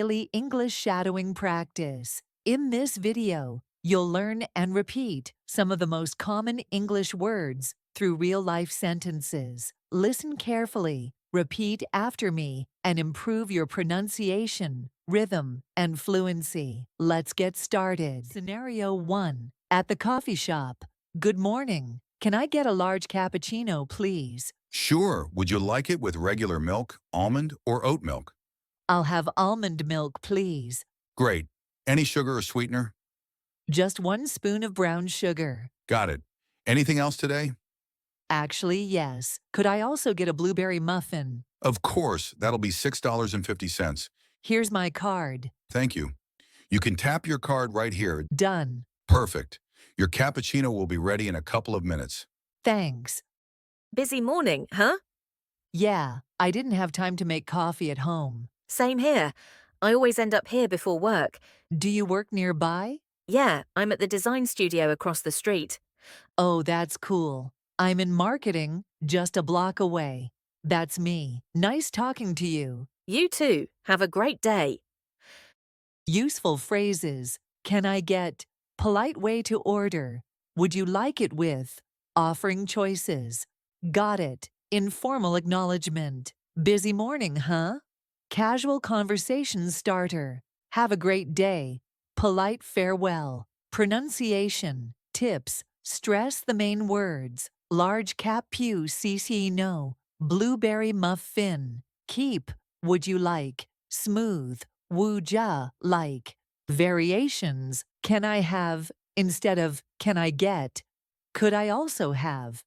daily English shadowing practice. In this video, you'll learn and repeat some of the most common English words through real-life sentences. Listen carefully, repeat after me, and improve your pronunciation, rhythm, and fluency. Let's get started. Scenario 1. At the coffee shop. Good morning. Can I get a large cappuccino, please? Sure. Would you like it with regular milk, almond, or oat milk? I'll have almond milk, please. Great. Any sugar or sweetener? Just 1 spoon of brown sugar. Got it. Anything else today? Actually, yes. Could I also get a blueberry muffin? Of course. That'll be $6.50. Here's my card. Thank you. You can tap your card right here. Done. Perfect. Your cappuccino will be ready in a couple of minutes. Thanks. Busy morning, huh? Yeah, I didn't have time to make coffee at home. Same here. I always end up here before work. Do you work nearby? Yeah, I'm at the design studio across the street. Oh, that's cool. I'm in marketing, just a block away. That's me. Nice talking to you. You too. Have a great day. Useful phrases. Can I get? Polite way to order. Would you like it with? Offering choices. Got it. Informal acknowledgement. Busy morning, huh? Casual conversation starter. Have a great day. Polite farewell. Pronunciation. Tips. Stress the main words. Large cap pew CC no. Blueberry muffin. Keep. Would you like? Smooth. Woo-ja, like. Variations. Can I have? Instead of can I get? Could I also have?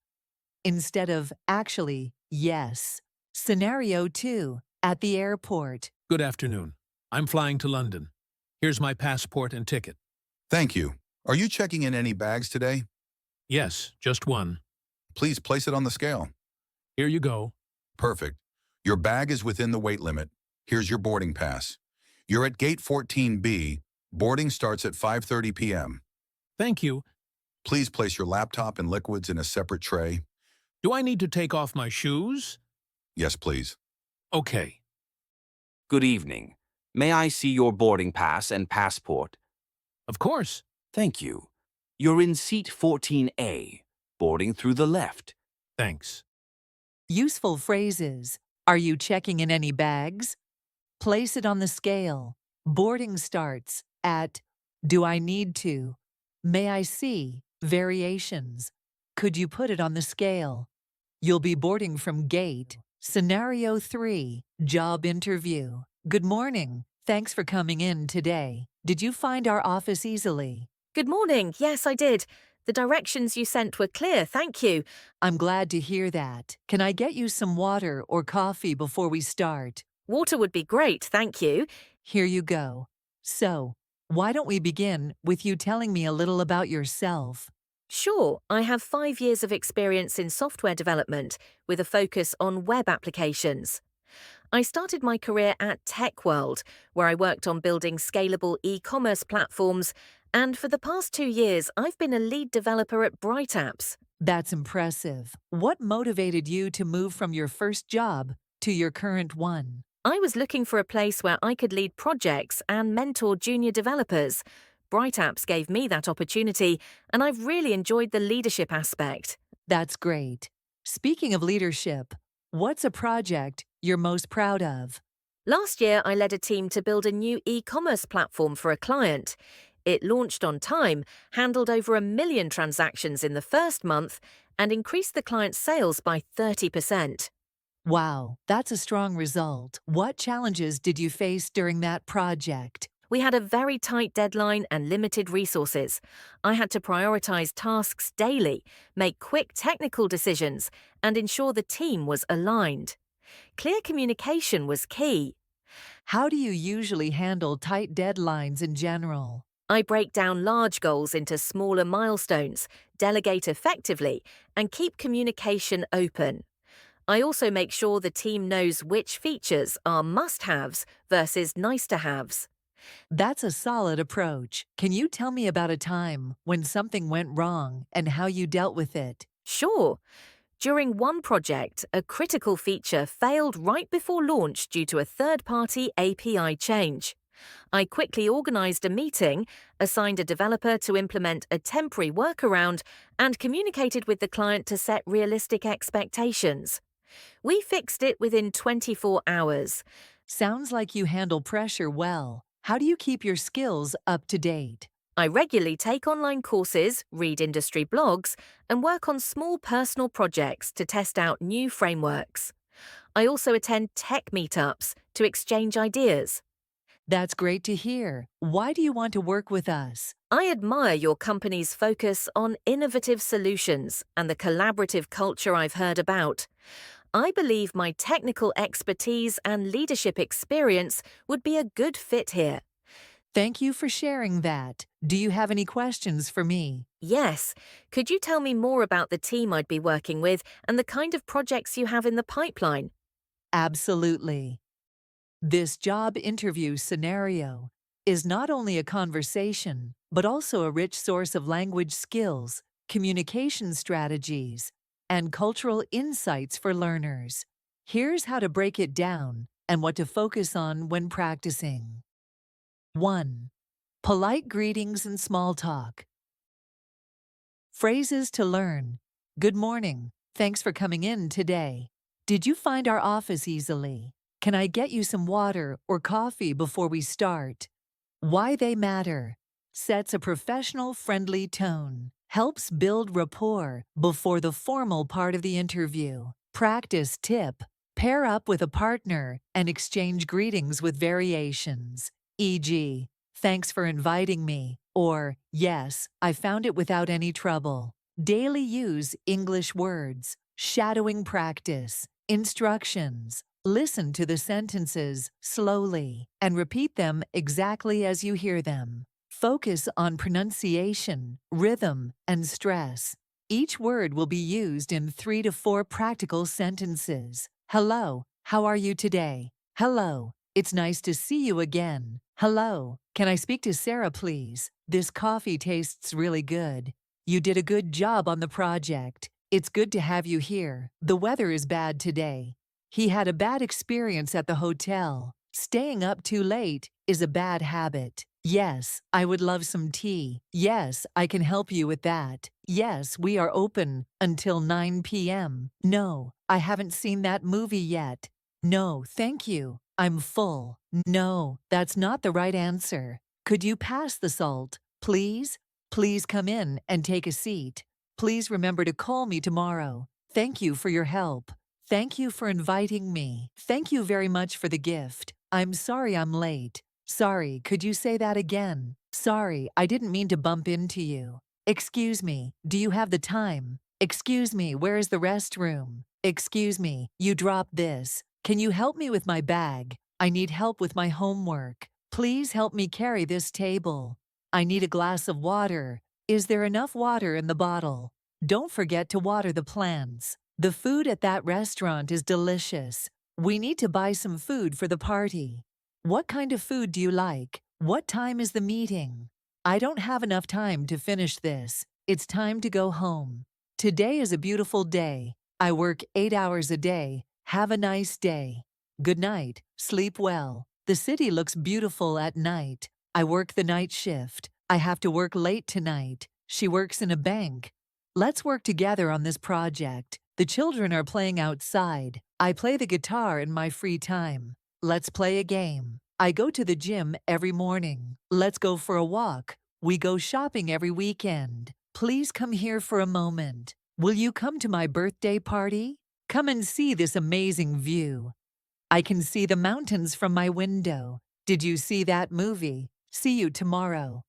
Instead of actually, yes. Scenario 2. At the airport. Good afternoon. I'm flying to London. Here's my passport and ticket. Thank you. Are you checking in any bags today? Yes, just one. Please place it on the scale. Here you go. Perfect. Your bag is within the weight limit. Here's your boarding pass. You're at gate 14B. Boarding starts at 5:30 p.m. Thank you. Please place your laptop and liquids in a separate tray. Do I need to take off my shoes? Yes, please. Okay. Good evening. May I see your boarding pass and passport? Of course. Thank you. You're in seat 14A, boarding through the left. Thanks. Useful phrases. Are you checking in any bags? Place it on the scale. Boarding starts at do I need to? May I see? Variations. Could you put it on the scale? You'll be boarding from gate. Scenario 3. Job interview. Good morning. Thanks for coming in today. Did you find our office easily? Good morning. Yes, I did. The directions you sent were clear, thank you. I'm glad to hear that. Can I get you some water or coffee before we start? Water would be great, thank you. Here you go. So, why don't we begin with you telling me a little about yourself? Sure, I have 5 years of experience in software development with a focus on web applications. I started my career at Tech World, where I worked on building scalable e-commerce platforms, and for the past 2 years, I've been a lead developer at Bright Apps. That's impressive. What motivated you to move from your first job to your current one? I was looking for a place where I could lead projects and mentor junior developers. Bright Apps gave me that opportunity, and I've really enjoyed the leadership aspect. That's great. Speaking of leadership, what's a project you're most proud of? Last year, I led a team to build a new e-commerce platform for a client. It launched on time, handled over 1 million transactions in the first month, and increased the client's sales by 30%. Wow, that's a strong result. What challenges did you face during that project? We had a very tight deadline and limited resources. I had to prioritize tasks daily, make quick technical decisions, and ensure the team was aligned. Clear communication was key. How do you usually handle tight deadlines in general? I break down large goals into smaller milestones, delegate effectively, and keep communication open. I also make sure the team knows which features are must-haves versus nice-to-haves. That's a solid approach. Can you tell me about a time when something went wrong and how you dealt with it? Sure. During one project, a critical feature failed right before launch due to a third-party API change. I quickly organized a meeting, assigned a developer to implement a temporary workaround, and communicated with the client to set realistic expectations. We fixed it within 24 hours. Sounds like you handle pressure well. How do you keep your skills up to date? I regularly take online courses, read industry blogs, and work on small personal projects to test out new frameworks. I also attend tech meetups to exchange ideas. That's great to hear. Why do you want to work with us? I admire your company's focus on innovative solutions and the collaborative culture I've heard about. I believe my technical expertise and leadership experience would be a good fit here. Thank you for sharing that. Do you have any questions for me? Yes, could you tell me more about the team I'd be working with and the kind of projects you have in the pipeline? Absolutely. This job interview scenario is not only a conversation, but also a rich source of language skills, communication strategies, and cultural insights for learners. Here's how to break it down and what to focus on when practicing. 1. Polite greetings and small talk. Phrases to learn. Good morning. Thanks for coming in today. Did you find our office easily? Can I get you some water or coffee before we start? Why they matter. Sets a professional, friendly tone. Helps build rapport before the formal part of the interview. Practice tip. Pair up with a partner and exchange greetings with variations, e.g., thanks for inviting me, or yes, I found it without any trouble. Daily use English words, shadowing practice, instructions. Listen to the sentences slowly and repeat them exactly as you hear them. Focus on pronunciation, rhythm, and stress. Each word will be used in 3 to 4 practical sentences. Hello, how are you today? Hello, it's nice to see you again. Hello, can I speak to Sarah, please? This coffee tastes really good. You did a good job on the project. It's good to have you here. The weather is bad today. He had a bad experience at the hotel. Staying up too late is a bad habit. Yes, I would love some tea. Yes, I can help you with that. Yes, we are open until 9 p.m. No, I haven't seen that movie yet. No, thank you. I'm full. No, that's not the right answer. Could you pass the salt, please? Please come in and take a seat. Please remember to call me tomorrow. Thank you for your help. Thank you for inviting me. Thank you very much for the gift. I'm sorry I'm late. Sorry, could you say that again? Sorry, I didn't mean to bump into you. Excuse me, do you have the time? Excuse me, where is the restroom? Excuse me, you dropped this. Can you help me with my bag? I need help with my homework. Please help me carry this table. I need a glass of water. Is there enough water in the bottle? Don't forget to water the plants. The food at that restaurant is delicious. We need to buy some food for the party. What kind of food do you like? What time is the meeting? I don't have enough time to finish this. It's time to go home. Today is a beautiful day. I work 8 hours a day. Have a nice day. Good night. Sleep well. The city looks beautiful at night. I work the night shift. I have to work late tonight. She works in a bank. Let's work together on this project. The children are playing outside. I play the guitar in my free time. Let's play a game. I go to the gym every morning. Let's go for a walk. We go shopping every weekend. Please come here for a moment. Will you come to my birthday party? Come and see this amazing view. I can see the mountains from my window. Did you see that movie? See you tomorrow.